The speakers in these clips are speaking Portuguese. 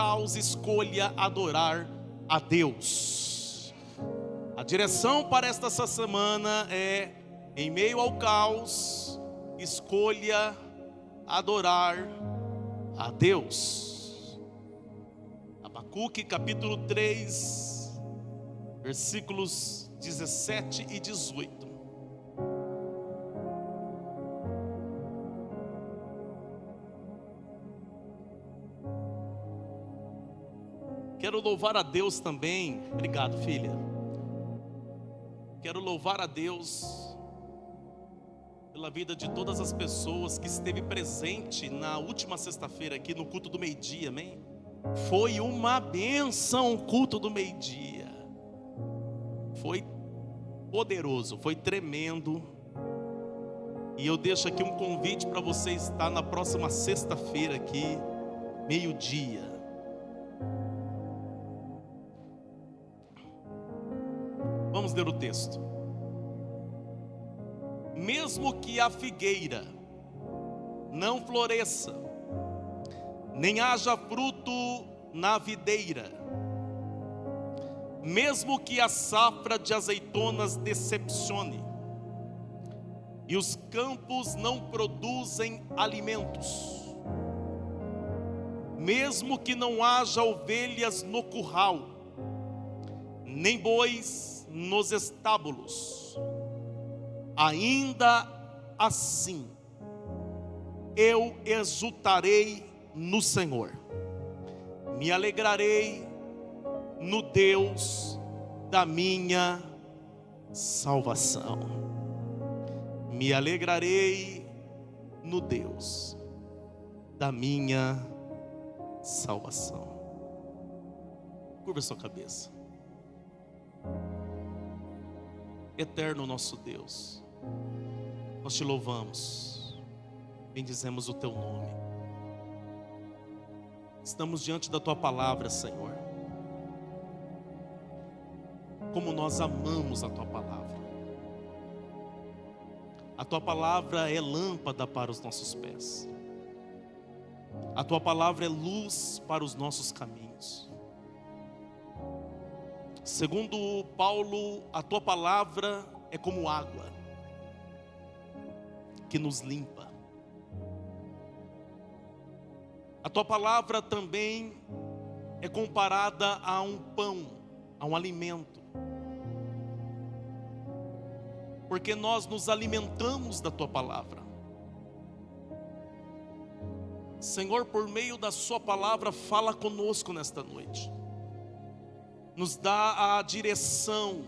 caos, escolha adorar a Deus. A direção para esta semana é: em meio ao caos, escolha adorar a Deus. Abacuque capítulo 3, versículos 17 e 18. Quero louvar a Deus também. Obrigado, filha. Quero louvar a Deus pela vida de todas as pessoas que esteve presente na última sexta-feira aqui no culto do meio-dia, amém? Foi uma bênção o culto do meio-dia. Foi poderoso, foi tremendo. E eu deixo aqui um convite para você estar na próxima sexta-feira aqui, meio-dia. Vamos ler o texto. Mesmo que a figueira não floresça, nem haja fruto na videira, mesmo que a safra de azeitonas decepcione, e os campos não produzem alimentos, mesmo que não haja ovelhas no curral, nem bois nos estábulos, ainda assim eu exultarei no Senhor, me alegrarei no Deus da minha salvação. Me alegrarei no Deus da minha salvação. Curva sua cabeça. Eterno nosso Deus, nós te louvamos, bendizemos o teu nome. Estamos diante da tua palavra, Senhor. Como nós amamos a tua palavra. A tua palavra é lâmpada para os nossos pés. A tua palavra é luz para os nossos caminhos. Segundo Paulo, a tua palavra é como água que nos limpa. A tua palavra também é comparada a um pão, a um alimento, porque nós nos alimentamos da tua palavra. Senhor, por meio da sua palavra, fala conosco nesta noite. Nos dá a direção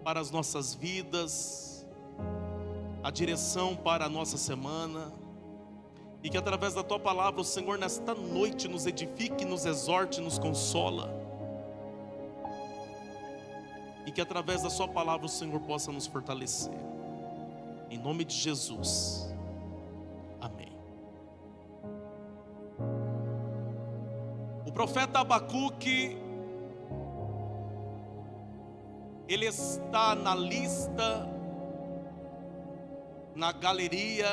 para as nossas vidas, a direção para a nossa semana, e que através da tua palavra o Senhor nesta noite nos edifique, nos exorte, nos consola, e que através da sua palavra o Senhor possa nos fortalecer, em nome de Jesus, amém. O profeta Abacuque, ele está na lista, na galeria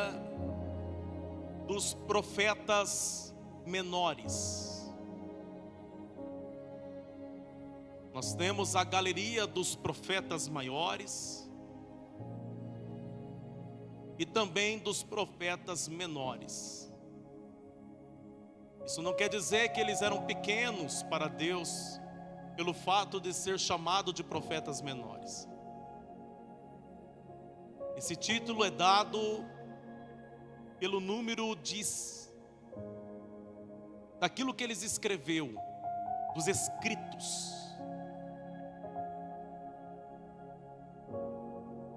dos profetas menores. Nós temos a galeria dos profetas maiores e também dos profetas menores. Isso não quer dizer que eles eram pequenos para Deus, pelo fato de ser chamado de profetas menores. Esse título é dado pelo número daquilo que eles escreveu, dos escritos.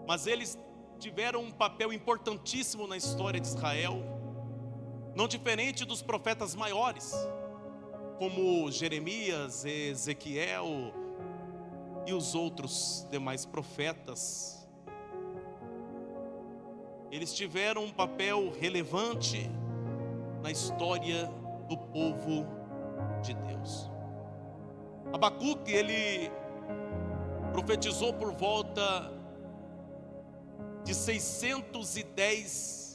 Mas eles tiveram um papel importantíssimo na história de Israel, não diferente dos profetas maiores, como Jeremias, Ezequiel e os outros demais profetas. Eles tiveram um papel relevante na história do povo de Deus. Abacuque, ele profetizou por volta de 610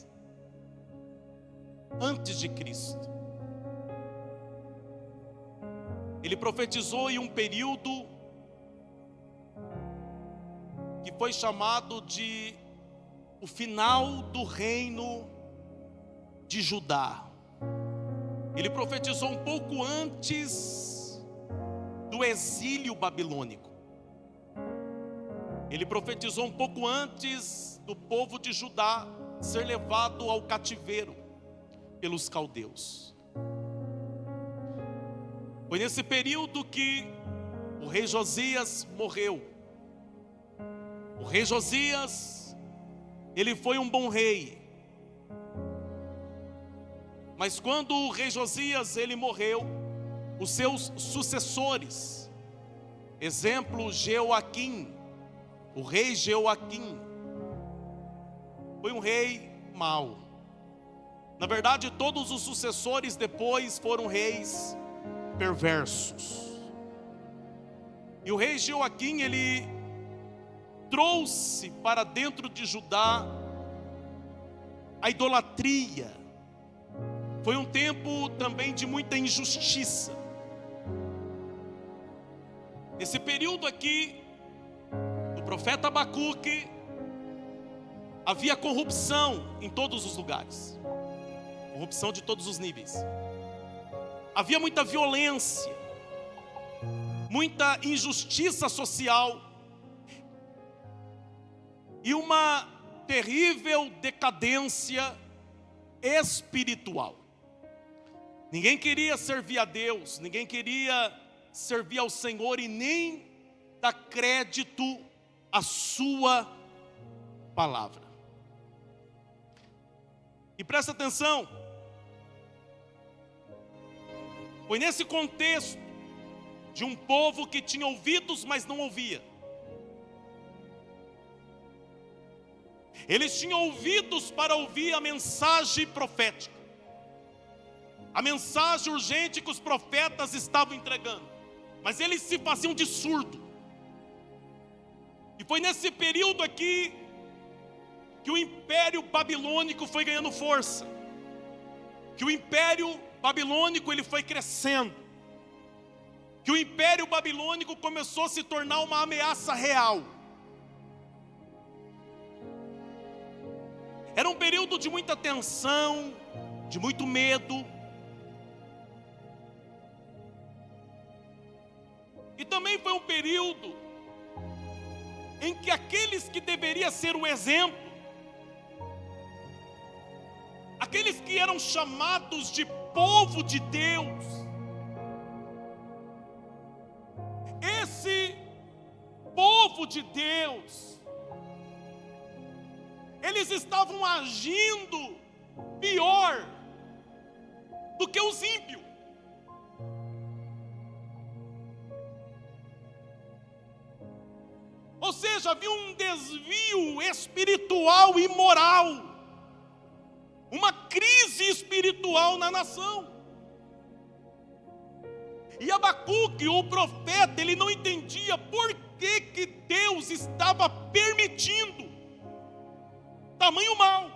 antes de Cristo. Ele profetizou em um período que foi chamado de o final do reino de Judá. Ele profetizou um pouco antes do exílio babilônico. Ele profetizou um pouco antes do povo de Judá ser levado ao cativeiro pelos caldeus. Foi nesse período que o rei Josias morreu. O rei Josias, ele foi um bom rei. Mas quando o rei Josias ele morreu, os seus sucessores, exemplo Jeoaquim, o rei Jeoaquim, foi um rei mau. Na verdade, todos os sucessores depois foram reis perversos. E o rei Jeoaquim, ele trouxe para dentro de Judá a idolatria. Foi um tempo também de muita injustiça. Nesse período aqui, do profeta Abacuque, havia corrupção em todos os lugares. Corrupção de todos os níveis. Havia muita violência, muita injustiça social e uma terrível decadência espiritual. Ninguém queria servir a Deus, ninguém queria servir ao Senhor e nem dar crédito à sua palavra. E presta atenção, foi nesse contexto de um povo que tinha ouvidos, mas não ouvia. Eles tinham ouvidos para ouvir a mensagem profética, a mensagem urgente que os profetas estavam entregando, mas eles se faziam de surdo. E foi nesse período aqui que o império babilônico foi ganhando força, que o império babilônico ele foi crescendo, que o império babilônico começou a se tornar uma ameaça real. Era um período de muita tensão, de muito medo. E também foi um período em que aqueles que deveriam ser o exemplo, aqueles que eram chamados de povo de Deus, esse povo de Deus, eles estavam agindo pior do que os ímpios. Ou seja, havia um desvio espiritual e moral, uma crise espiritual na nação. E Abacuque, o profeta, ele não entendia por que Deus estava permitindo tamanho mal.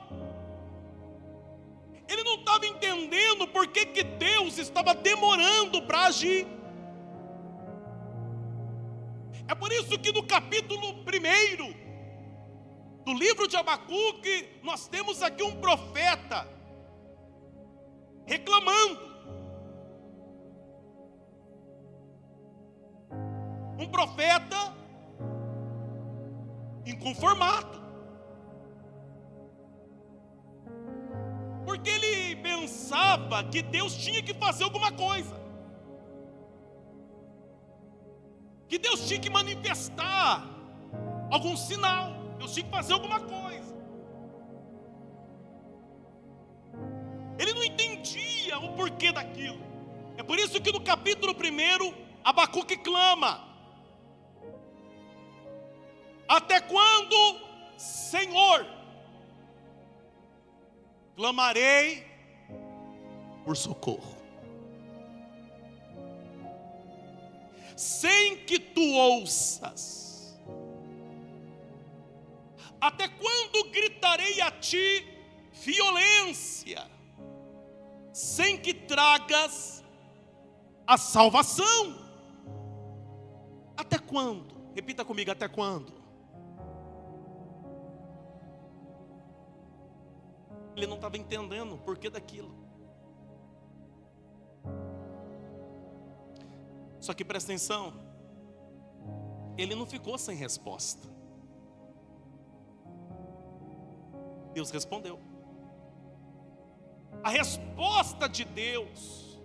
Ele não estava entendendo por que Deus estava demorando para agir. É por isso que no capítulo 1 do livro de Abacuque, nós temos aqui um profeta reclamando. Um profeta inconformado. Porque ele pensava que Deus tinha que fazer alguma coisa. Que Deus tinha que manifestar algum sinal. Deus tinha que fazer alguma coisa. Ele não entendia o porquê daquilo. É por isso que no capítulo 1, Abacuque clama: até quando, Senhor, clamarei por socorro, sem que tu ouças? Até quando gritarei a ti violência, sem que tragas a salvação? quando? Repita comigo, até quando? Ele não estava entendendo o porquê daquilo. Só que presta atenção, ele não ficou sem resposta. Deus respondeu. A resposta de Deus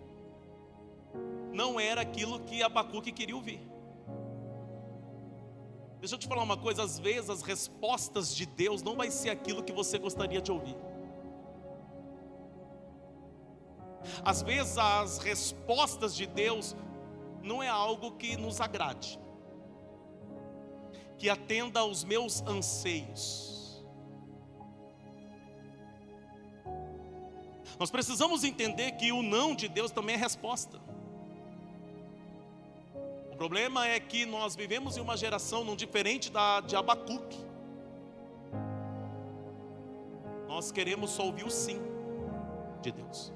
não era aquilo que Abacuque queria ouvir. Deixa eu te falar uma coisa, às vezes as respostas de Deus não vai ser aquilo que você gostaria de ouvir. Às vezes as respostas de Deus não é algo que nos agrade, que atenda aos meus anseios. Nós precisamos entender que o não de Deus também é resposta. O problema é que nós vivemos em uma geração não diferente da de Abacuque. Nós queremos só ouvir o sim de Deus.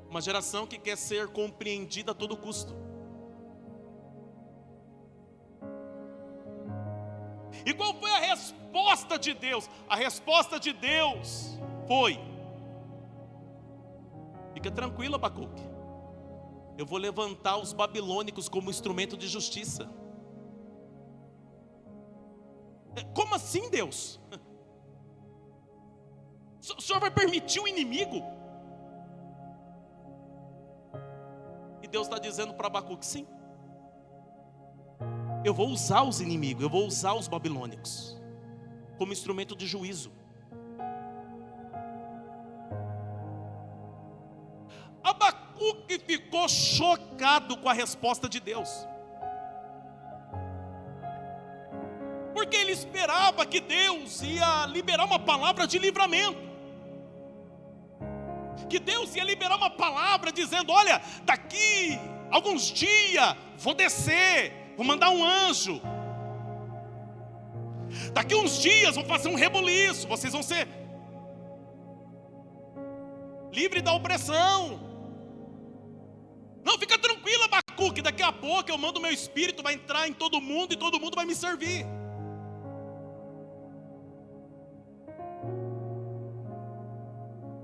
Uma geração que quer ser compreendida a todo custo. E qual foi a resposta de Deus? A resposta de Deus foi: fica tranquilo, Abacuque, eu vou levantar os babilônicos como instrumento de justiça. Como assim, Deus? O Senhor vai permitir o inimigo? E Deus está dizendo para Abacuque: sim, eu vou usar os inimigos, eu vou usar os babilônicos como instrumento de juízo. Abacuque ficou chocado com a resposta de Deus, porque ele esperava que Deus ia liberar uma palavra de livramento, que Deus ia liberar uma palavra dizendo: olha, daqui alguns dias vou descer, vou mandar um anjo, daqui uns dias vou fazer um rebuliço, vocês vão ser livres da opressão. Não, fica tranquilo, Abacuque, daqui a pouco eu mando o meu espírito, vai entrar em todo mundo e todo mundo vai me servir.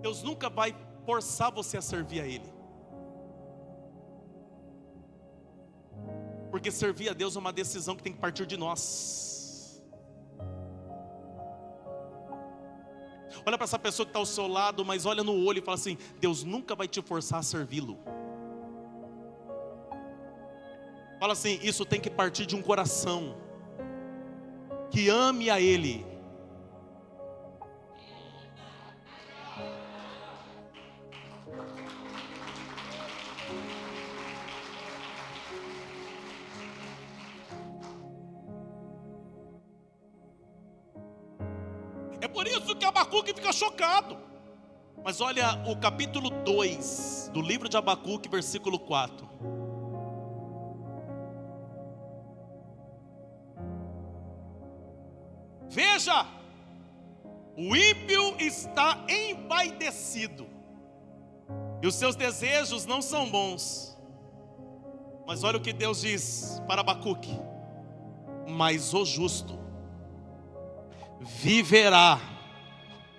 Deus nunca vai forçar você a servir a Ele, porque servir a Deus é uma decisão que tem que partir de nós. Olha para essa pessoa que está ao seu lado, mas olha no olho e fala assim: Deus nunca vai te forçar a servi-lo. Fala assim: isso tem que partir de um coração que ame a Ele. É por isso que Abacuque fica chocado. Mas olha o capítulo 2 do livro de Abacuque, versículo 4. Veja, o ímpio está envaidecido, e os seus desejos não são bons. Mas olha o que Deus diz para Abacuque: mas o justo viverá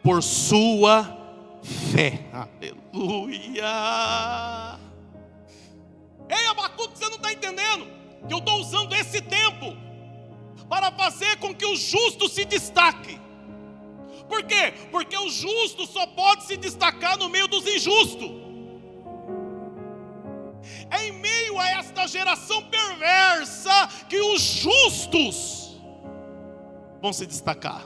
por sua fé. Aleluia. Ei, Abacuque, você não está entendendo que eu estou usando esse tempo para fazer com que o justo se destaque. Por quê? Porque o justo só pode se destacar no meio dos injustos. É em meio a esta geração perversa que os justos vão se destacar.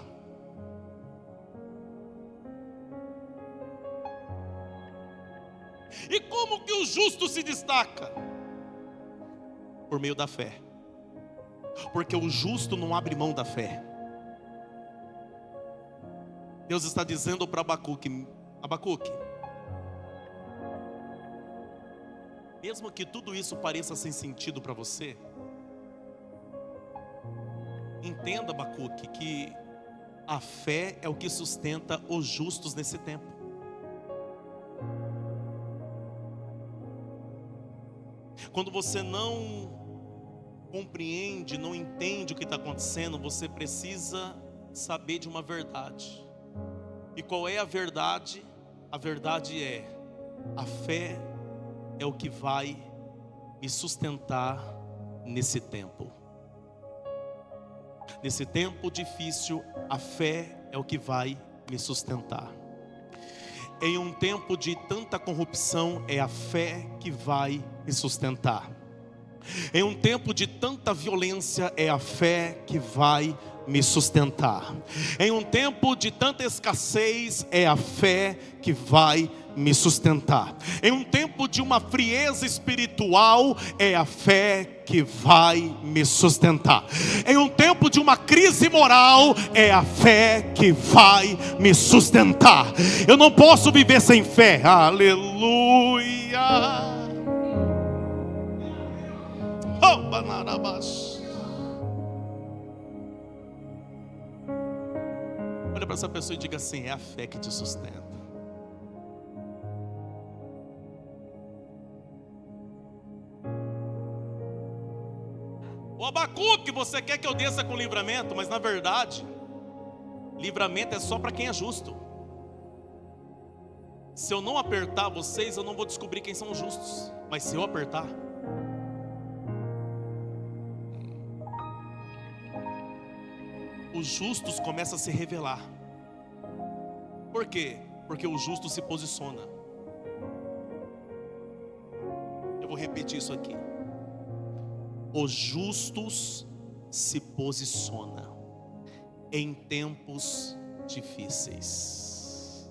E como que o justo se destaca? Por meio da fé. Porque o justo não abre mão da fé. Deus está dizendo para Abacuque: Abacuque, mesmo que tudo isso pareça sem sentido para você, entenda, Abacuque, que a fé é o que sustenta os justos nesse tempo. Quando você não compreende, não entende o que está acontecendo, você precisa saber de uma verdade. E qual é a verdade? A verdade é: a fé é o que vai me sustentar nesse tempo. Nesse tempo difícil, a fé é o que vai me sustentar. Em um tempo de tanta corrupção, é a fé que vai me sustentar. Em um tempo de tanta violência, é a fé que vai me sustentar. Em um tempo de tanta escassez, é a fé que vai me sustentar. Em um tempo de uma frieza espiritual, é a fé que vai me sustentar. Em um tempo de uma crise moral, é a fé que vai me sustentar. Eu não posso viver sem fé. Aleluia. Oh, banarabas. Olha para essa pessoa e diga assim: é a fé que te sustenta. O Abacuque, você quer que eu desça com livramento, mas na verdade, livramento é só para quem é justo. Se eu não apertar vocês, eu não vou descobrir quem são os justos. Mas se eu apertar, os justos começam a se revelar. Por quê? Porque o justo se posiciona. Eu vou repetir isso aqui. Os justos se posicionam em tempos difíceis.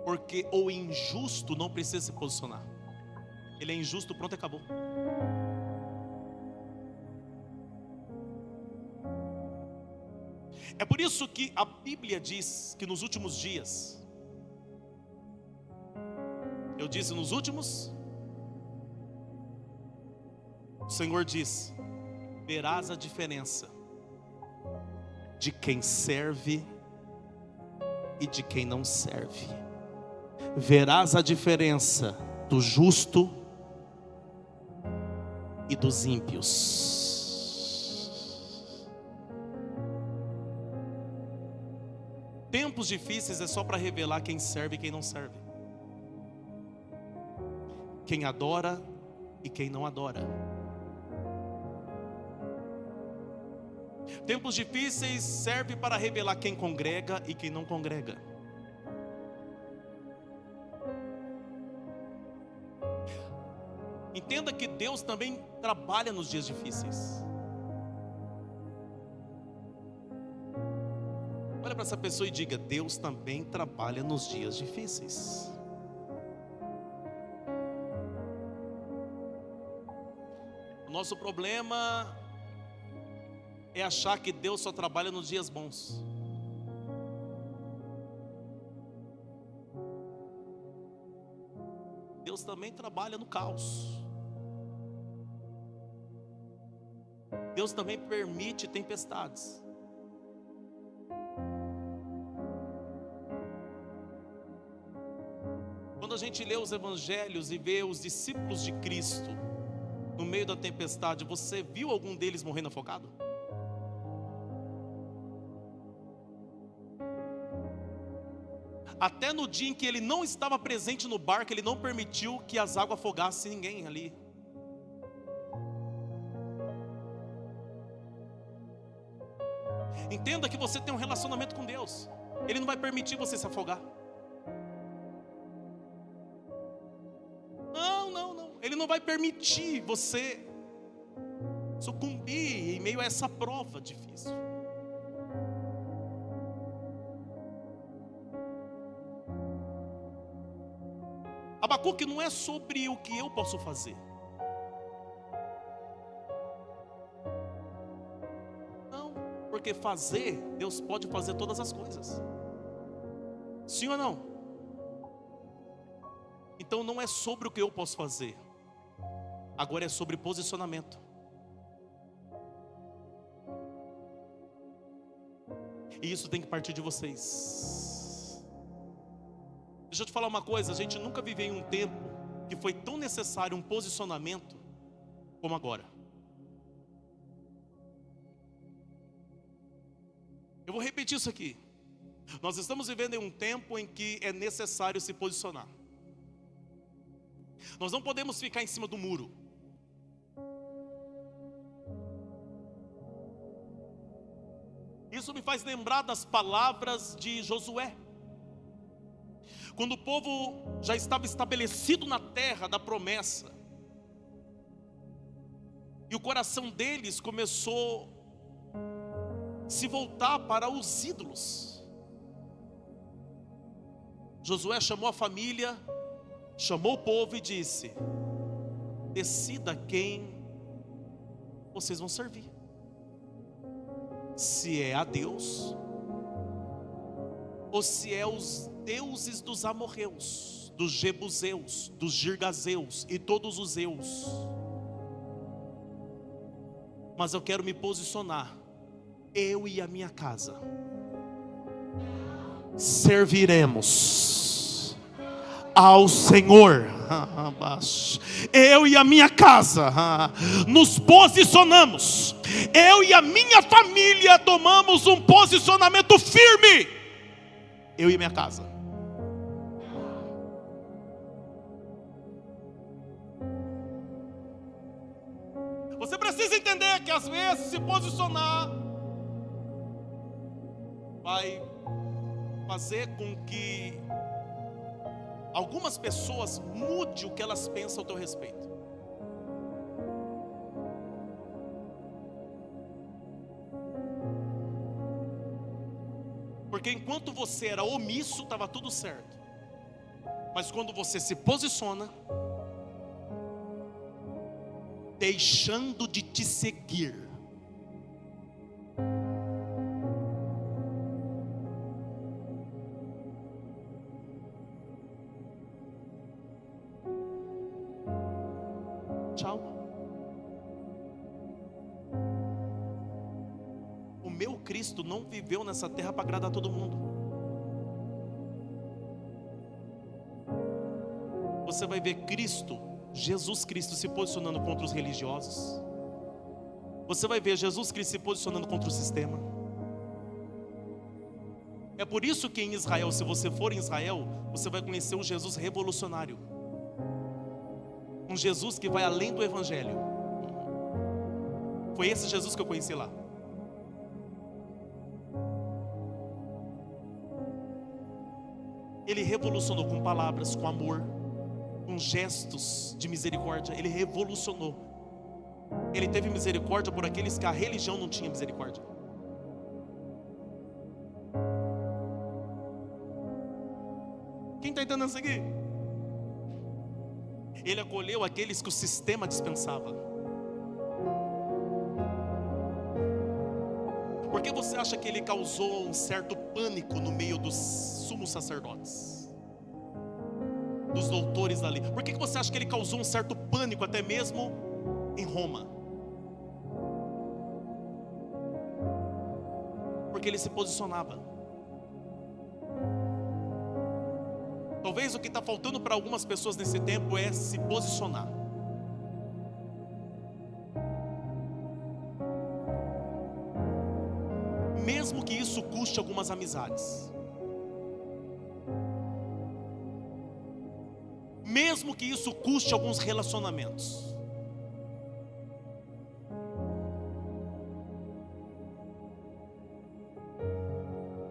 Porque o injusto não precisa se posicionar. Ele é injusto, pronto, acabou. É por isso que a Bíblia diz que nos últimos dias, eu disse nos últimos, o Senhor diz: verás a diferença de quem serve e de quem não serve. Verás a diferença do justo e dos ímpios. Tempos difíceis é só para revelar quem serve e quem não serve, quem adora e quem não adora. Tempos difíceis serve para revelar quem congrega e quem não congrega. Entenda que Deus também trabalha nos dias difíceis. Olha para essa pessoa e diga: Deus também trabalha nos dias difíceis. O nosso problema é achar que Deus só trabalha nos dias bons. Deus também trabalha no caos. Deus também permite tempestades. Quando a gente lê os evangelhos e vê os discípulos de Cristo no meio da tempestade, você viu algum deles morrendo afogado? Até no dia em que ele não estava presente no barco, ele não permitiu que as águas afogassem ninguém ali. Entenda que você tem um relacionamento com Deus. Ele não vai permitir você se afogar. Não. Ele não vai permitir você sucumbir em meio a essa prova difícil. Abacuque não é sobre o que eu posso fazer. Não, porque fazer, Deus pode fazer todas as coisas. Sim ou não? Então não é sobre o que eu posso fazer. Agora é sobre posicionamento. E isso tem que partir de vocês. Deixa eu te falar uma coisa, a gente nunca viveu em um tempo que foi tão necessário um posicionamento como agora. Eu vou repetir isso aqui. Nós estamos vivendo em um tempo em que é necessário se posicionar. Nós não podemos ficar em cima do muro. Isso me faz lembrar das palavras de Josué. Quando o povo já estava estabelecido na terra da promessa, e o coração deles começou a se voltar para os ídolos. Josué chamou a família, chamou o povo e disse: decida quem vocês vão servir. Se é a Deus, ou se é os deuses dos amorreus, dos jebuseus, dos girgazeus e todos os eus. Mas eu quero me posicionar. Eu e a minha casa serviremos ao Senhor. Eu e a minha casa nos posicionamos. Eu e a minha família tomamos um posicionamento firme. Eu e minha casa. Você precisa entender que às vezes se posicionar vai fazer com que algumas pessoas mudem o que elas pensam ao teu respeito. Porque enquanto você era omisso, estava tudo certo. Mas quando você se posiciona, deixando de te seguir, tchau. O meu Cristo não viveu nessa terra para agradar todo mundo. Você vai ver Cristo, Jesus Cristo, se posicionando contra os religiosos. Você vai ver Jesus Cristo se posicionando contra o sistema. É por isso que em Israel, se você for em Israel, você vai conhecer um Jesus revolucionário. Um Jesus que vai além do evangelho. Foi esse Jesus que eu conheci lá. Ele revolucionou com palavras, com amor, com gestos de misericórdia. Ele revolucionou. Ele teve misericórdia por aqueles que a religião não tinha misericórdia. Quem está entendendo isso aqui? Ele acolheu aqueles que o sistema dispensava. Por que você acha que ele causou um certo pânico no meio dos sumos sacerdotes, dos doutores da lei? Por que você acha que ele causou um certo pânico até mesmo em Roma? Porque ele se posicionava. Talvez o que está faltando para algumas pessoas nesse tempo é se posicionar. Mesmo que isso custe algumas amizades. Mesmo que isso custe alguns relacionamentos.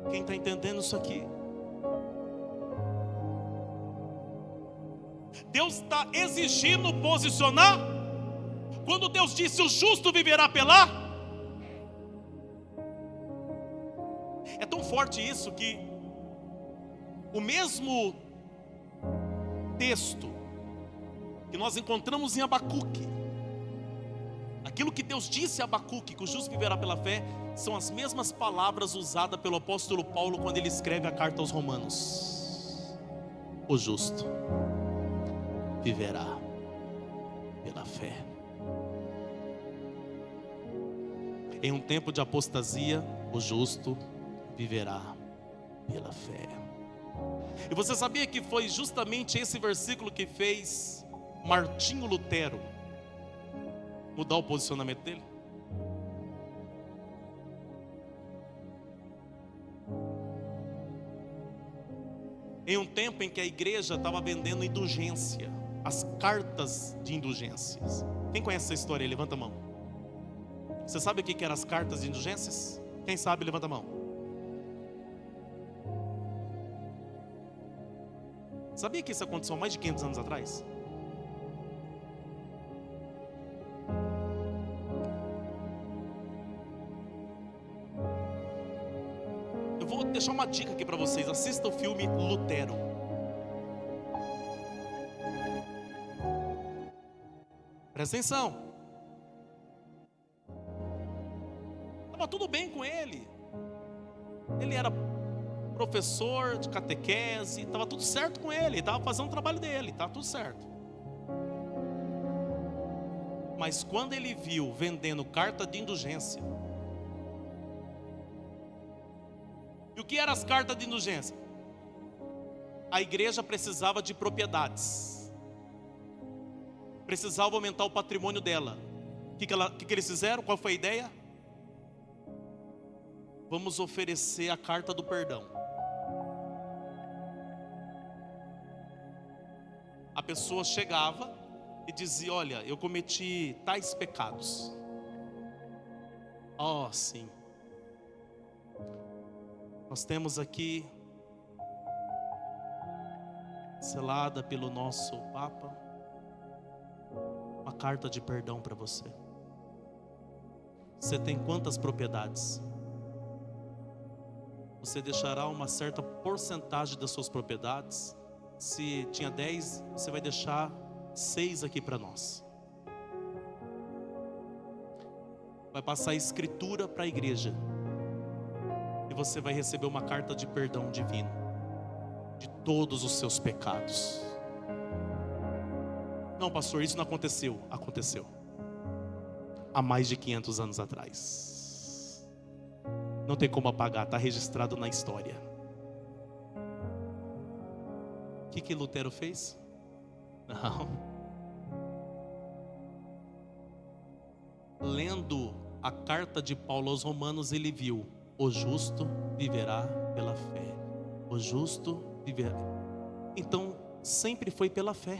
Quem está entendendo isso aqui? Deus está exigindo posicionar. Quando Deus disse: o justo viverá pela. É tão forte isso que o mesmo texto que nós encontramos em Abacuque, aquilo que Deus disse a Abacuque, que o justo viverá pela fé, são as mesmas palavras usadas pelo apóstolo Paulo quando ele escreve a carta aos Romanos. O justo viverá pela fé. Em um tempo de apostasia, o justo viverá pela fé. E você sabia que foi justamente esse versículo que fez Martinho Lutero mudar o posicionamento dele? Em um tempo em que a igreja estava vendendo indulgência, as cartas de indulgências. Quem conhece essa história aí? Levanta a mão. Você sabe o que eram as cartas de indulgências? Quem sabe, levanta a mão. Sabia que isso aconteceu há mais de 500 anos atrás? Eu vou deixar uma dica aqui para vocês. Assista o filme Lutero. Presta atenção. Estava tudo bem com ele. Ele era professor de catequese, estava tudo certo com ele, estava fazendo o trabalho dele, estava tudo certo. Mas quando ele viu vendendo carta de indulgência, e o que eram as cartas de indulgência? A igreja precisava de propriedades, precisava aumentar o patrimônio dela. O que eles fizeram? Qual foi a ideia? Vamos oferecer a carta do perdão. A pessoa chegava e dizia: olha, eu cometi tais pecados. Oh, sim. Nós temos aqui, selada pelo nosso Papa, uma carta de perdão para você. Você tem quantas propriedades? Você deixará uma certa porcentagem das suas propriedades. Se tinha 10, você vai deixar 6 aqui para nós. Vai passar a escritura para a igreja. E você vai receber uma carta de perdão divino de todos os seus pecados. Não, pastor, isso não aconteceu. Aconteceu. Há mais de 500 anos atrás. Não tem como apagar, está registrado na história. O que Lutero fez? Não. Lendo a carta de Paulo aos Romanos, ele viu: o justo viverá pela fé. O justo viverá. Então, sempre foi pela fé.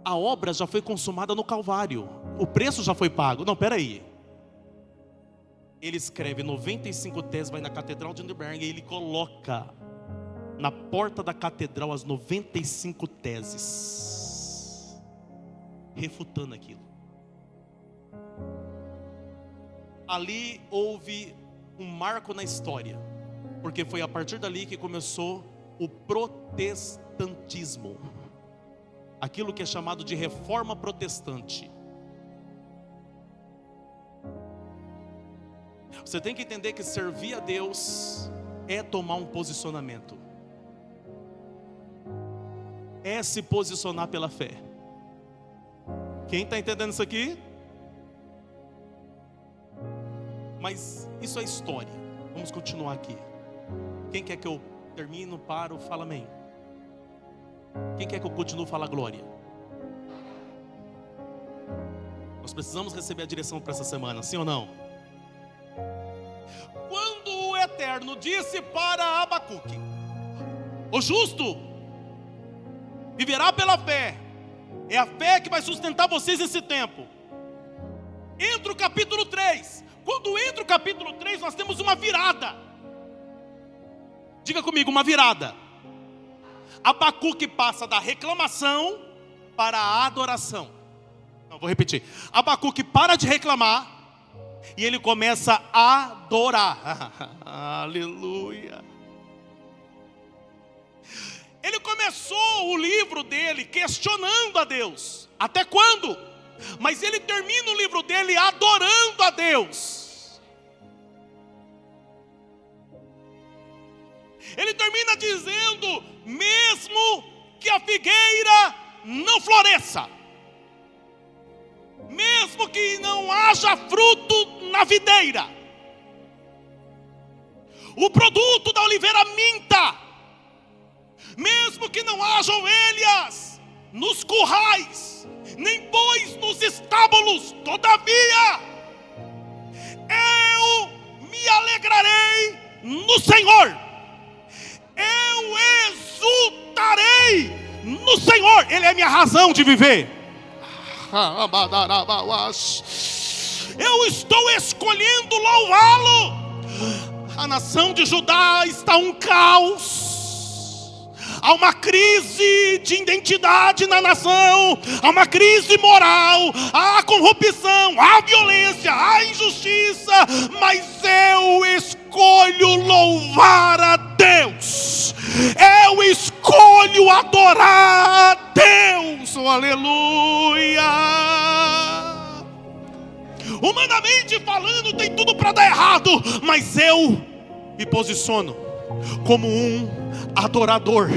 A obra já foi consumada no Calvário. O preço já foi pago. Não, peraí. Ele escreve 95 teses, vai na Catedral de Nuremberg e ele coloca na porta da catedral as 95 teses, refutando aquilo. Ali houve um marco na história, porque foi a partir dali que começou o protestantismo, aquilo que é chamado de reforma protestante. Você tem que entender que servir a Deus é tomar um posicionamento. É se posicionar pela fé. Quem está entendendo isso aqui? Mas isso é história. Vamos continuar aqui. Quem quer que eu termine, paro, fala amém. Quem quer que eu continue, fala glória. Nós precisamos receber a direção para essa semana, sim ou não? Quando o Eterno disse para Abacuque: o justo viverá pela fé, é a fé que vai sustentar vocês nesse tempo. Entra o capítulo 3. Quando entra o capítulo 3, nós temos uma virada. Diga comigo, uma virada. Abacuque passa da reclamação para a adoração. Não, vou repetir. Abacuque para de reclamar e ele começa a adorar. Aleluia. Ele começou o livro dele questionando a Deus. Até quando? Mas ele termina o livro dele adorando a Deus. Ele termina dizendo: mesmo que a figueira não floresça, mesmo que não haja fruto na videira, o produto da oliveira minta, mesmo que não haja ovelhas nos currais, nem bois nos estábulos, todavia eu me alegrarei no Senhor, eu exultarei no Senhor. Ele é minha razão de viver. Eu estou escolhendo louvá-lo. A nação de Judá está um caos. Há uma crise de identidade na nação, há uma crise moral, há corrupção, há violência, há injustiça, mas eu escolho louvar a Deus, eu escolho adorar a Deus, oh, aleluia. Humanamente falando, tem tudo para dar errado, mas eu me posiciono como um adorador,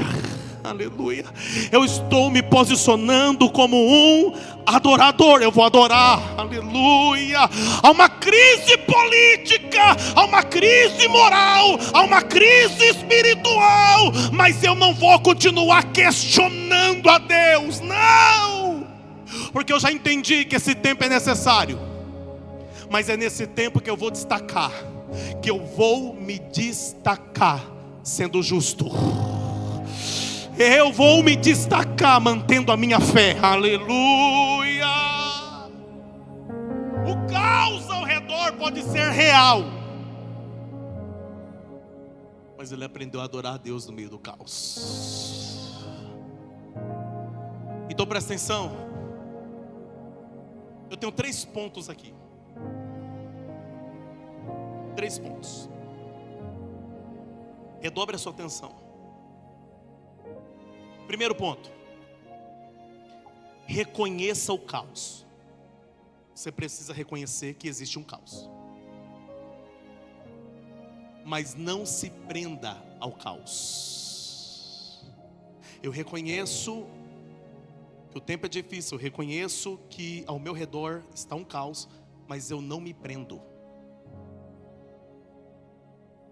aleluia. Eu estou me posicionando como um adorador, eu vou adorar, aleluia. Há uma crise política, há uma crise moral, há uma crise espiritual, mas eu não vou continuar questionando a Deus, não, porque eu já entendi que esse tempo é necessário, mas é nesse tempo que eu vou destacar, que eu vou me destacar sendo justo. Eu vou me destacar mantendo a minha fé, aleluia. O caos ao redor pode ser real, mas ele aprendeu a adorar a Deus no meio do caos. Então presta atenção. Eu tenho 3 pontos aqui. 3 pontos. Redobre a sua atenção. Primeiro ponto: reconheça o caos. Você precisa reconhecer que existe um caos, mas não se prenda ao caos. Eu reconheço que o tempo é difícil, eu reconheço que ao meu redor está um caos, mas eu não me prendo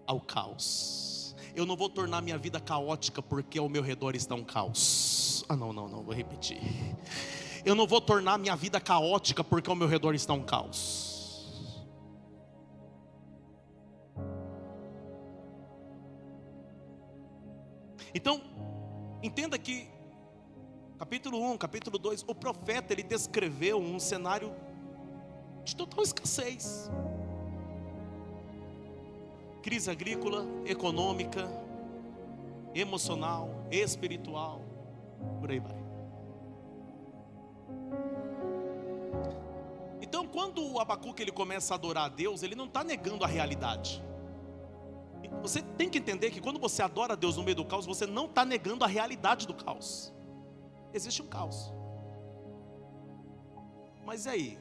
ao caos. Eu não vou tornar minha vida caótica porque ao meu redor está um caos. Não, vou repetir. Eu não vou tornar minha vida caótica porque ao meu redor está um caos. Então, entenda que capítulo 1, capítulo 2, o profeta ele descreveu um cenário de total escassez. Crise agrícola, econômica, emocional, espiritual, por aí vai. Então, quando o Abacuque ele começa a adorar a Deus, ele não está negando a realidade. Você tem que entender que quando você adora a Deus no meio do caos, você não está negando a realidade do caos. Existe um caos. Mas e aí?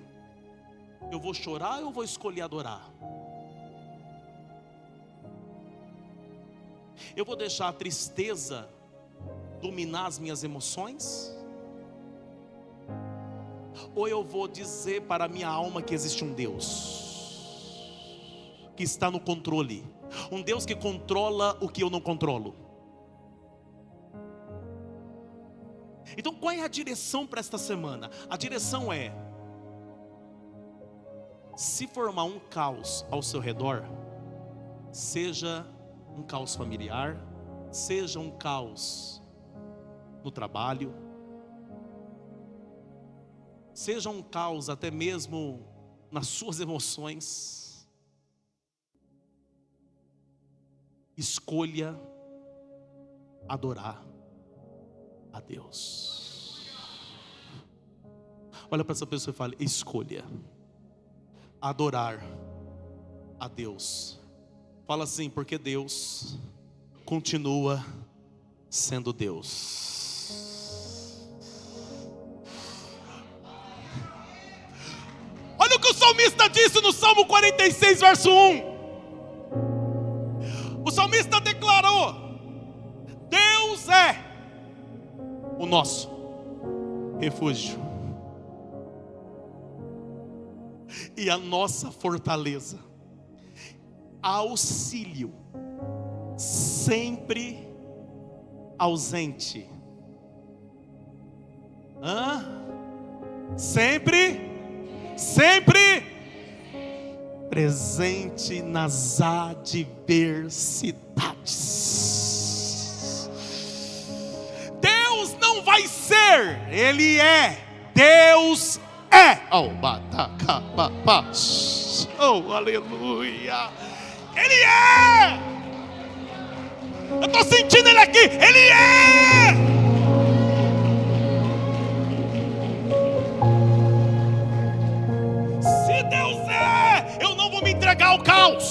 Eu vou chorar ou eu vou escolher adorar? Eu vou deixar a tristeza dominar as minhas emoções? Ou eu vou dizer para a minha alma que existe um Deus que está no controle, um Deus que controla o que eu não controlo? Então qual é a direção para esta semana? A direção é: se formar um caos ao seu redor, seja um caos familiar, seja um caos no trabalho, seja um caos até mesmo nas suas emoções, escolha adorar a Deus. Olha para essa pessoa e fale: escolha adorar a Deus. Fala assim: porque Deus continua sendo Deus. Olha o que o salmista disse no Salmo 46, verso 1. O salmista declarou: Deus é o nosso refúgio e a nossa fortaleza, auxílio sempre ausente. Sempre presente nas adversidades. Deus não vai ser, Ele é. Deus é. Oh, aleluia. Ele é. Eu estou sentindo Ele aqui. Ele é. Se Deus é, eu não vou me entregar ao caos.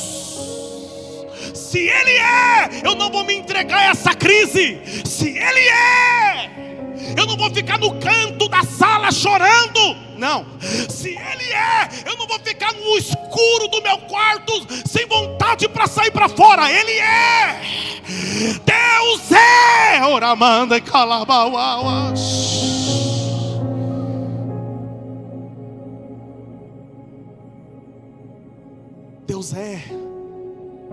Se Ele é, eu não vou me entregar a essa crise. Se Ele é, eu não vou ficar no canto da sala chorando. Não. Se Ele é, eu não vou ficar no escuro do meu quarto sem vontade para sair para fora. Ele é. Deus é. Oramanda e calabauá. Deus é.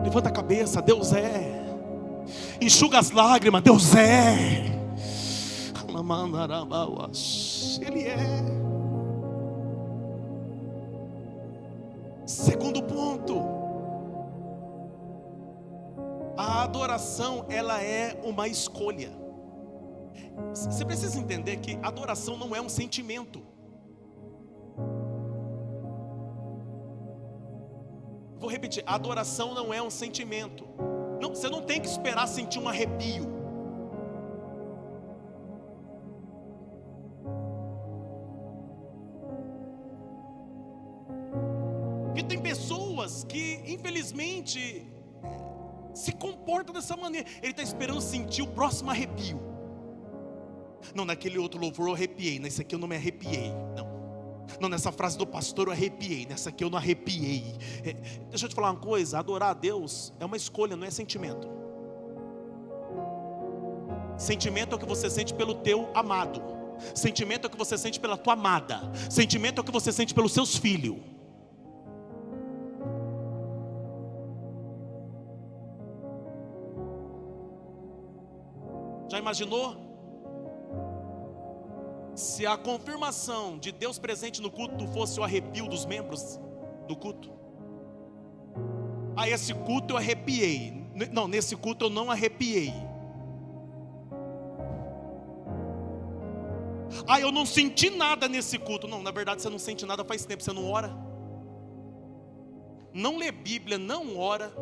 Levanta a cabeça. Deus é. Enxuga as lágrimas. Deus é. Ele é. Segundo ponto, a adoração, ela é uma escolha. Você precisa entender que adoração não é um sentimento. Vou repetir, a adoração não é um sentimento. Não, você não tem que esperar sentir um arrepio. Porque tem pessoas que, infelizmente, se comportam dessa maneira. Ele está esperando sentir o próximo arrepio. Não, naquele outro louvor eu arrepiei, nesse aqui eu não me arrepiei. Não, nessa frase do pastor eu arrepiei, nessa aqui eu não arrepiei. Deixa eu te falar uma coisa, adorar a Deus é uma escolha, não é sentimento. Sentimento é o que você sente pelo teu amado. Sentimento é o que você sente pela tua amada. Sentimento é o que você sente pelos seus filhos. Já imaginou? Se a confirmação de Deus presente no culto fosse o arrepio dos membros do culto. Esse culto eu arrepiei. Não, nesse culto eu não arrepiei. Eu não senti nada nesse culto. Não, na verdade você não sente nada faz tempo. Você não ora, não lê Bíblia, não ora.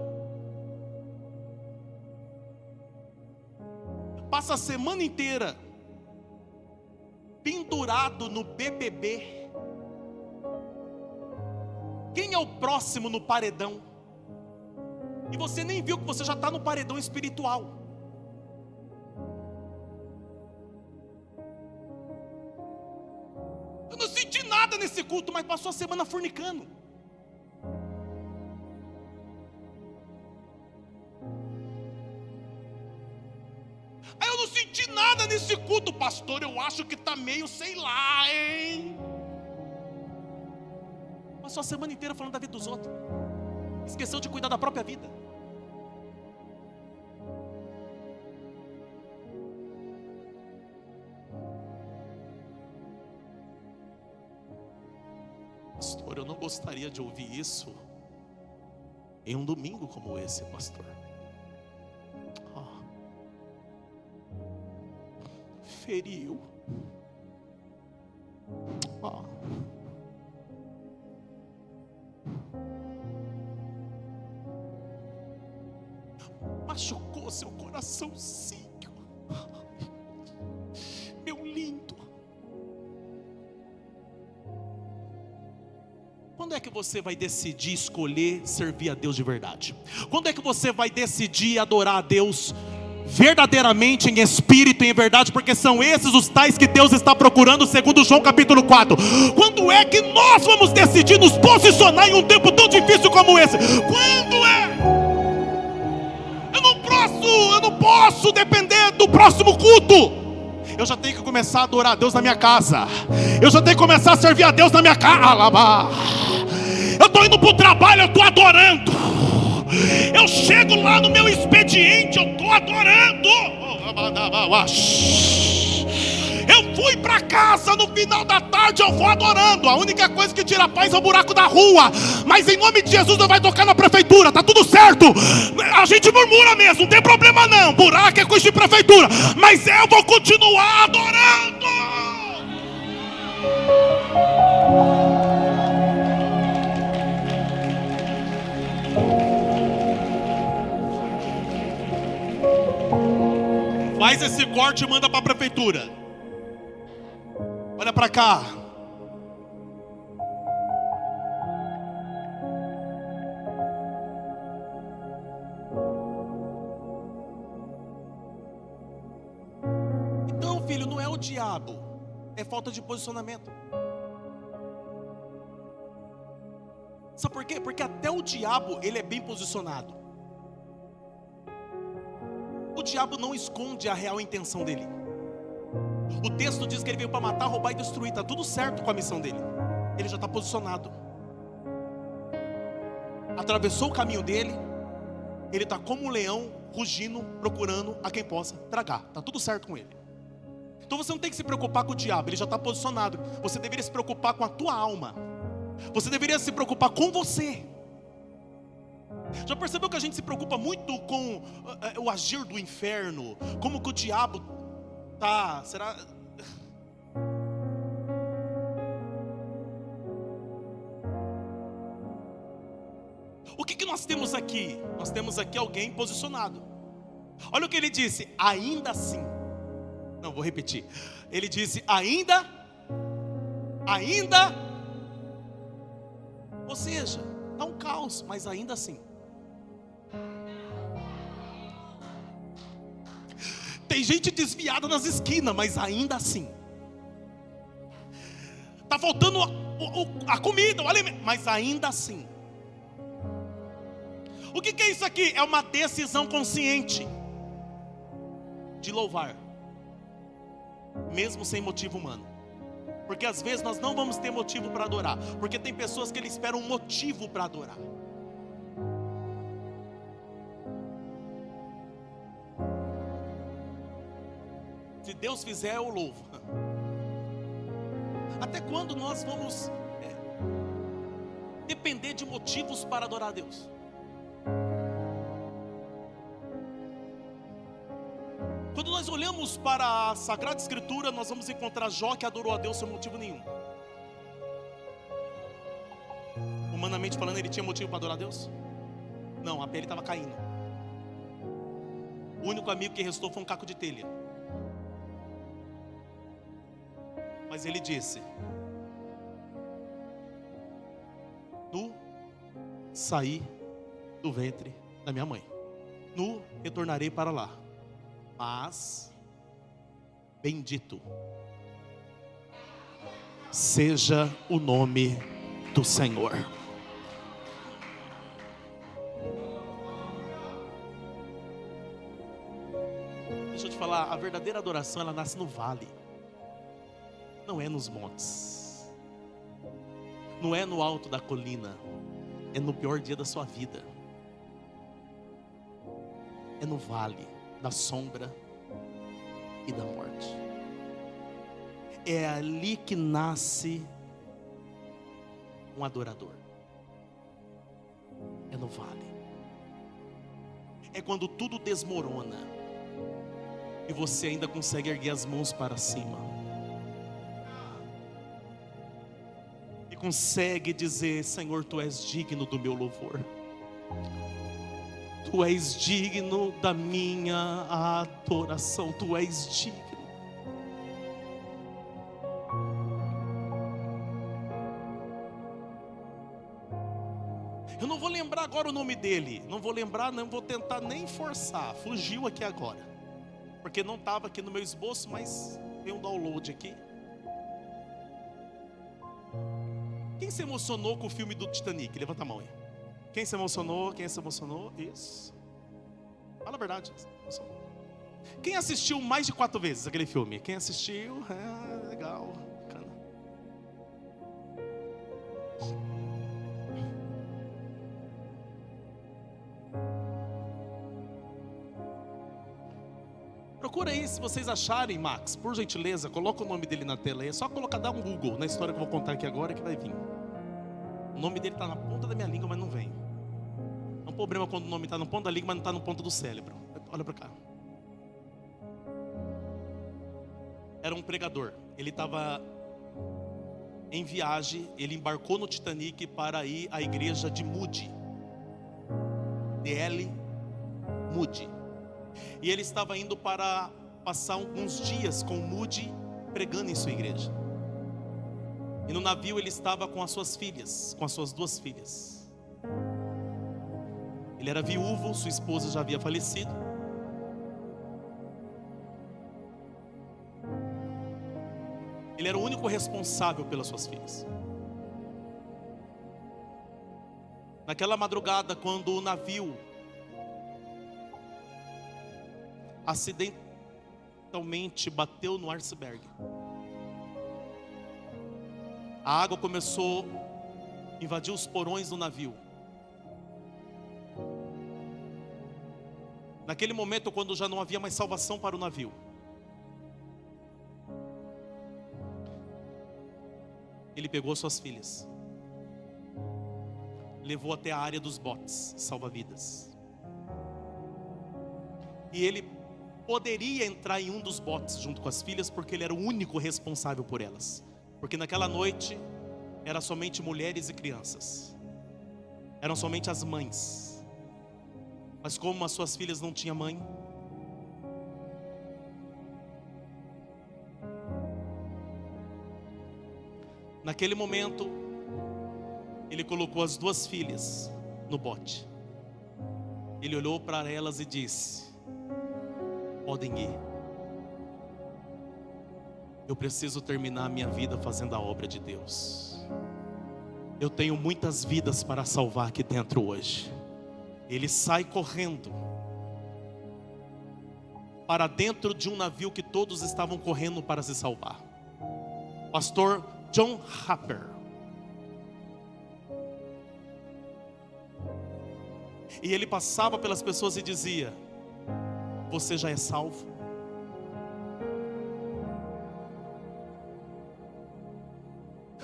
Passa a semana inteira pendurado no BBB. Quem é o próximo no paredão? E você nem viu que você já está no paredão espiritual. Eu não senti nada nesse culto, mas passou a semana fornicando. Eu não senti nada nesse culto, pastor. Eu acho que está meio, sei lá, hein? Passou a semana inteira falando da vida dos outros. Esqueceu de cuidar da própria vida. Pastor, eu não gostaria de ouvir isso em um domingo como esse, pastor. Feriu. Machucou seu coraçãozinho. Meu lindo. Quando é que você vai decidir escolher servir a Deus de verdade? Quando é que você vai decidir adorar a Deus verdadeiramente, em espírito e em verdade? Porque são esses os tais que Deus está procurando, segundo João capítulo 4. Quando é que nós vamos decidir nos posicionar em um tempo tão difícil como esse? Quando é? Eu não posso depender do próximo culto. Eu já tenho que começar a adorar a Deus na minha casa. Eu já tenho que começar a servir a Deus na minha casa. Eu estou indo para o trabalho, eu estou adorando. Eu eu chego lá no meu expediente, eu estou adorando. Eu fui para casa no final da tarde, eu vou adorando. A única coisa que tira a paz é o buraco da rua. Mas em nome de Jesus não vai tocar na prefeitura, tá tudo certo. A gente murmura mesmo, não tem problema não. Buraco é coisa de prefeitura. Mas eu vou continuar adorando. Faz esse corte e manda para a prefeitura. Olha para cá. Então, filho, não é o diabo, é falta de posicionamento. Sabe por quê? Porque até o diabo, ele é bem posicionado. O diabo não esconde a real intenção dele. O texto diz que ele veio para matar, roubar e destruir. Está tudo certo com a missão dele. Ele já está posicionado. Atravessou o caminho dele. Ele está como um leão, rugindo, procurando a quem possa tragar. Está tudo certo com ele. Então você não tem que se preocupar com o diabo, ele já está posicionado. Você deveria se preocupar com a tua alma. Você deveria se preocupar com você. Já percebeu que a gente se preocupa muito com o agir do inferno? Como que o diabo tá? Será? O que nós temos aqui? Nós temos aqui alguém posicionado. Olha o que ele disse: ainda assim. Não, vou repetir. Ele disse: ainda. Ou seja, está um caos, mas ainda assim. Tem gente desviada nas esquinas, mas ainda assim. Está faltando a comida, o alimento, mas ainda assim. O que é isso aqui? É uma decisão consciente de louvar, mesmo sem motivo humano. Porque às vezes nós não vamos ter motivo para adorar, porque tem pessoas que eles esperam um motivo para adorar. Se Deus fizer, eu louvo. Até quando nós vamos depender de motivos para adorar a Deus? Quando nós olhamos para a Sagrada Escritura, nós vamos encontrar Jó que adorou a Deus sem motivo nenhum. Humanamente falando, ele tinha motivo para adorar a Deus? Não, a pele estava caindo. O único amigo que restou foi um caco de telha. Mas ele disse: nu saí do ventre da minha mãe, nu retornarei para lá. Mas bendito seja o nome do Senhor. Deixa eu te falar, a verdadeira adoração, ela nasce no vale. Não é nos montes. Não é no alto da colina. É no pior dia da sua vida. É no vale da sombra e da morte. É ali que nasce um adorador. É no vale. É quando tudo desmorona e você ainda consegue erguer as mãos para cima e consegue dizer: Senhor, Tu és digno do meu louvor. Tu és digno da minha adoração. Tu és digno. Eu não vou lembrar agora o nome dele. Não vou lembrar, não vou tentar nem forçar. Fugiu aqui agora. Porque não estava aqui no meu esboço, mas tem um download aqui. Quem se emocionou com o filme do Titanic? Levanta a mão aí. Quem se emocionou? Quem se emocionou? Isso. Fala a verdade. Quem assistiu mais de 4 vezes aquele filme? Quem assistiu? Legal. Bacana. Procura aí, se vocês acharem, Max, por gentileza, coloca o nome dele na tela aí. É só colocar, dá um Google na história que eu vou contar aqui agora que vai vir. O nome dele está na ponta da minha língua, mas não vem. É um problema quando o nome está na ponta da língua, mas não está no ponto do cérebro. Olha para cá. Era um pregador. Ele estava em viagem, ele embarcou no Titanic para ir à igreja de Moody. D.L. Moody. E ele estava indo para passar alguns dias com Moody pregando em sua igreja. E no navio ele estava com as suas filhas, com as suas 2 filhas. Ele era viúvo, sua esposa já havia falecido. Ele era o único responsável pelas suas filhas. Naquela madrugada, quando o navio acidentalmente bateu no iceberg, a água começou a invadir os porões do navio. Naquele momento, quando já não havia mais salvação para o navio, ele pegou suas filhas, levou até a área dos botes salva-vidas, e ele poderia entrar em um dos botes junto com as filhas, porque ele era o único responsável por elas. Porque naquela noite era somente mulheres e crianças, eram somente as mães. Mas como as suas filhas não tinham mãe, naquele momento ele colocou as 2 filhas no bote. Ele olhou para elas e disse: podem ir. Eu preciso terminar a minha vida fazendo a obra de Deus. Eu tenho muitas vidas para salvar aqui dentro hoje. Ele sai correndo para dentro de um navio que todos estavam correndo para se salvar. Pastor John Harper. E ele passava pelas pessoas e dizia: você já é salvo?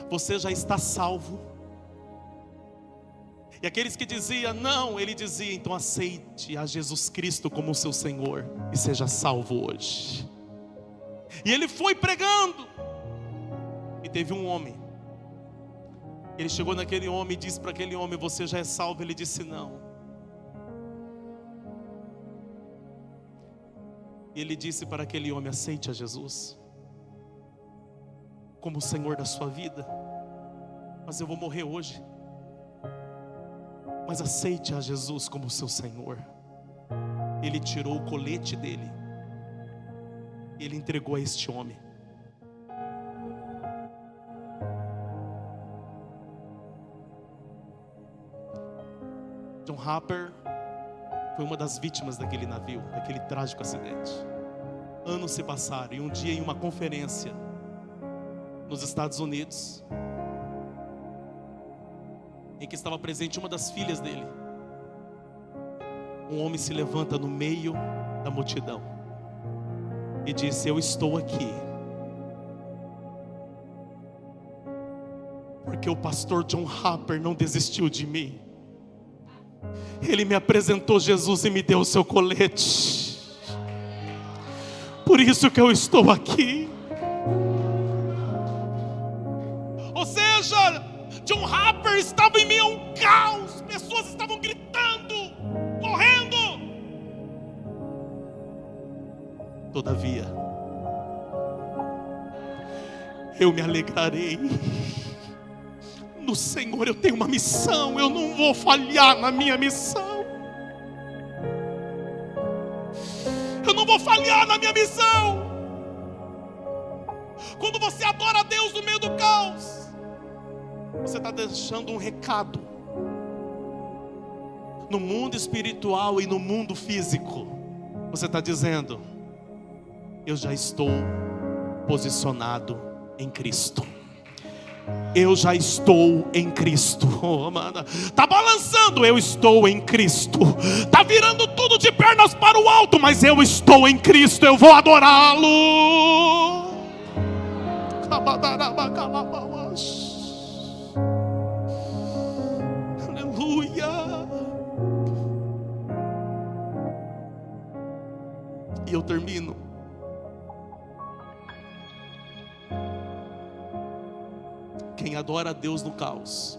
Você já está salvo? E aqueles que diziam não, ele dizia: então aceite a Jesus Cristo como seu Senhor e seja salvo hoje. E ele foi pregando. E teve um homem. Ele chegou naquele homem e disse para aquele homem: você já é salvo? Ele disse: não. E ele disse para aquele homem: aceite a Jesus como o Senhor da sua vida. Mas eu vou morrer hoje. Mas aceite a Jesus como seu Senhor. Ele tirou o colete dele, ele entregou a este homem. John Harper foi uma das vítimas daquele navio, daquele trágico acidente. Anos se passaram e um dia, em uma conferência nos Estados Unidos, em que estava presente uma das filhas dele, um homem se levanta no meio da multidão e disse: eu estou aqui porque o pastor John Harper não desistiu de mim. Ele me apresentou Jesus e me deu o seu colete. Por isso que eu estou aqui. Ou seja, John Harper estava em meio a um caos. Pessoas estavam gritando, correndo. Todavia, eu me alegrarei no Senhor. Eu tenho uma missão, eu não vou falhar na minha missão. Eu não vou falhar na minha missão. Quando você adora a Deus no meio do caos, você está deixando um recado no mundo espiritual e no mundo físico. Você está dizendo: eu já estou posicionado em Cristo. eu já estou em Cristo. Oh, mano. Tá balançando, eu estou em Cristo. Tá virando tudo de pernas para o alto, mas eu estou em Cristo, eu vou adorá-lo. Aleluia. E eu termino. Quem adora a Deus no caos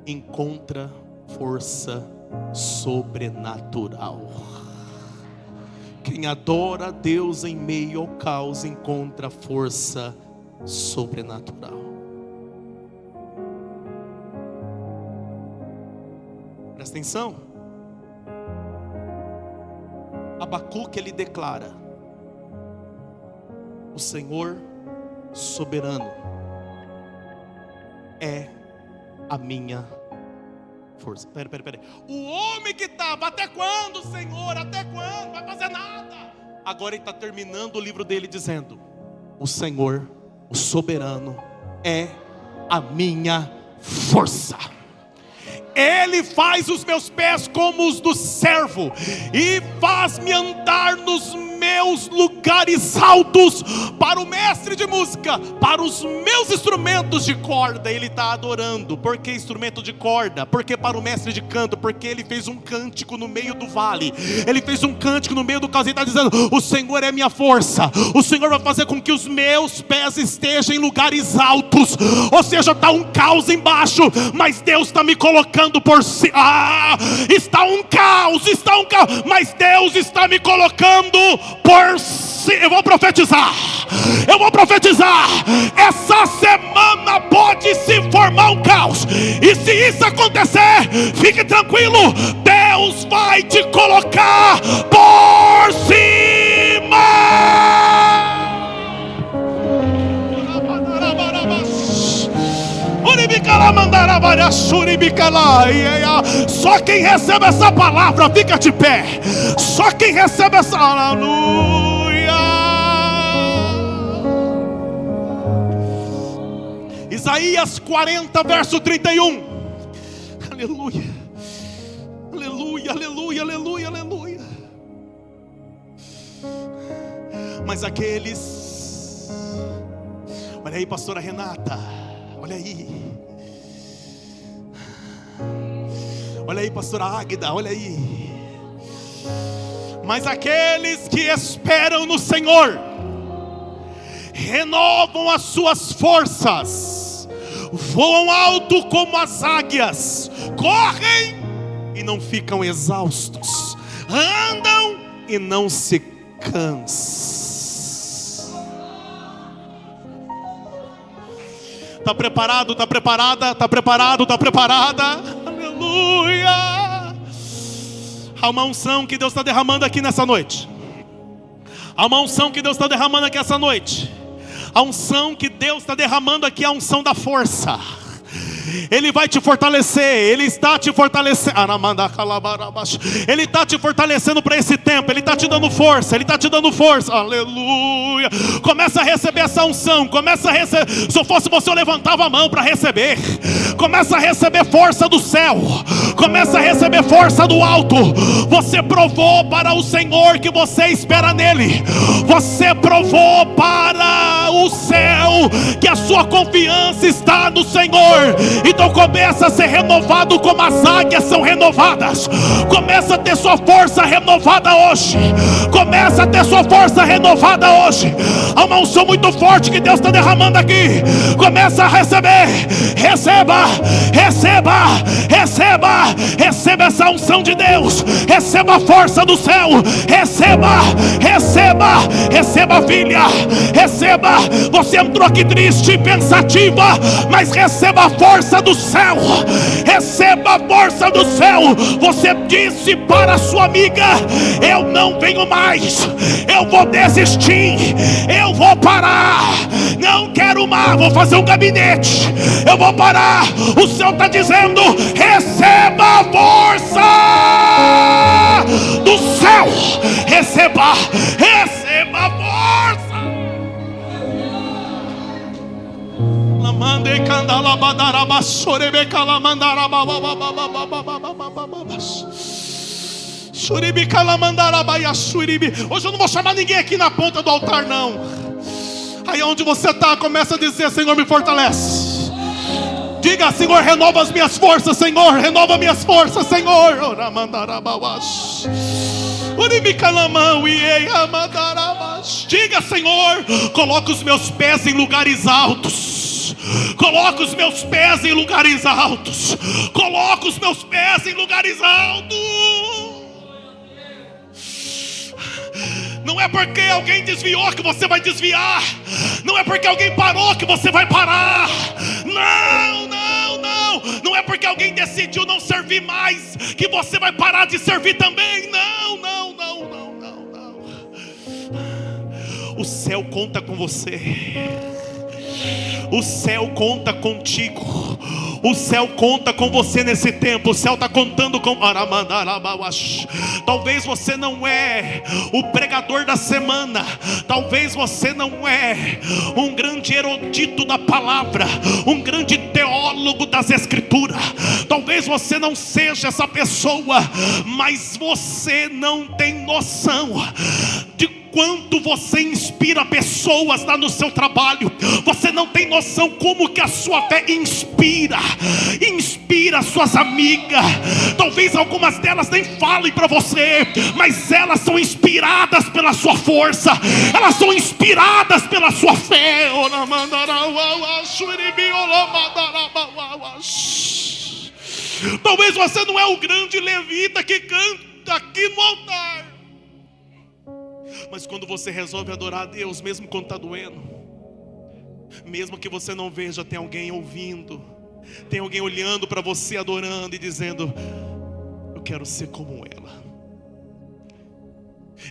encontra força sobrenatural. Quem adora a Deus em meio ao caos encontra força sobrenatural. Presta atenção. Abacuque, ele declara: o Senhor soberano é a minha força. Pera. O homem que estava, até quando, Senhor? Até quando? Não vai fazer nada. Agora ele está terminando o livro dele dizendo: o Senhor, o soberano, é a minha força. Ele faz os meus pés como os do servo e faz-me andar nos meus lugares altos. Para o mestre de música, para os meus instrumentos de corda, ele está adorando. Por que instrumento de corda? Porque para o mestre de canto, porque ele fez um cântico no meio do vale, ele fez um cântico no meio do caos. Ele está dizendo: o Senhor é minha força, o Senhor vai fazer com que os meus pés estejam em lugares altos. Ou seja, está um caos embaixo, mas Deus está me colocando por cima. Está um caos, mas Deus está me colocando por cima. Eu vou profetizar. Essa semana pode se formar um caos, e se isso acontecer, fique tranquilo, Deus vai te colocar por cima. Só quem recebe essa palavra fica de pé. Só quem recebe essa, aleluia. Isaías 40, verso 31. Aleluia. Aleluia. Mas aqueles, olha aí, pastora Renata, olha aí, pastora Águida, olha aí. Mas aqueles que esperam no Senhor renovam as suas forças, voam alto como as águias, correm e não ficam exaustos, andam e não se cansam. Está preparado? Está preparada? Está preparado? Está preparada? Aleluia! Há uma unção que Deus está derramando aqui nessa noite. Há uma unção que Deus está derramando aqui essa noite. A unção que Deus está derramando aqui é a unção da força. Ele vai te fortalecer. Ele está te fortalecendo. Ele está te fortalecendo para esse tempo. Ele está te dando força. Ele está te dando força. Aleluia. Começa a receber essa unção. Começa a receber. Se eu fosse você, eu levantava a mão para receber. Começa a receber força do céu. Começa a receber força do alto. Você provou para o Senhor que você espera nele. Você provou para o céu que a sua confiança está no Senhor. Então começa a ser renovado como as águias são renovadas. Começa a ter sua força renovada hoje. Começa a ter sua força renovada hoje. Há uma unção muito forte que Deus está derramando aqui. Começa a receber. Receba essa unção de Deus. Receba a força do céu. Receba, filha. Receba. Você entrou aqui triste e pensativa, mas receba a força do céu. Receba a força do céu. Você disse para a sua amiga: eu não venho mais, eu vou desistir, eu vou parar, não quero mais, vou fazer um gabinete, eu vou parar. O céu está dizendo: receba a força do céu. Receba a força. Hoje eu não vou chamar ninguém aqui na ponta do altar, não. Aí onde você está, começa a dizer: Senhor, me fortalece. Diga: Senhor, renova as minhas forças. Senhor, renova minhas forças. Senhor, diga: Senhor, coloca os meus pés em lugares altos. Coloca os meus pés em lugares altos. Coloca os meus pés em lugares altos. Não é porque alguém desviou que você vai desviar. Não é porque alguém parou que você vai parar. Não, não, não. Não é porque alguém decidiu não servir mais que você vai parar de servir também. Não, não, não, não, não, não. O céu conta com você. O céu conta contigo. O céu conta com você nesse tempo. O céu está contando com... Talvez você não é o pregador da semana. Talvez você não é um grande erudito da palavra, um grande teólogo das escrituras. Talvez você não seja essa pessoa, mas você não tem noção de quanto você inspira pessoas lá no seu trabalho. Você não tem noção como que a sua fé inspira suas amigas. Talvez algumas delas nem falem para você, mas elas são inspiradas pela sua força. Elas são inspiradas pela sua fé. Talvez você não é o grande levita que canta aqui no altar, mas quando você resolve adorar a Deus, mesmo quando está doendo, mesmo que você não veja, tem alguém ouvindo, tem alguém olhando para você, adorando e dizendo: eu quero ser como ela.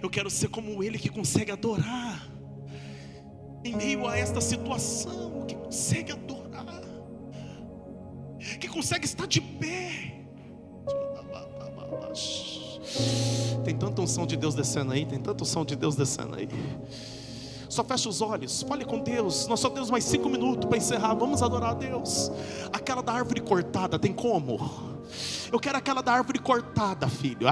Eu quero ser como ele, que consegue adorar em meio a esta situação, que consegue adorar, que consegue estar de pé. Tem tanta unção de Deus descendo aí. Tem tanta unção de Deus descendo aí. Só fecha os olhos, fale com Deus. Nós só temos mais 5 minutos para encerrar. Vamos adorar a Deus. Aquela da árvore cortada, tem como? Eu quero aquela da árvore cortada, filho.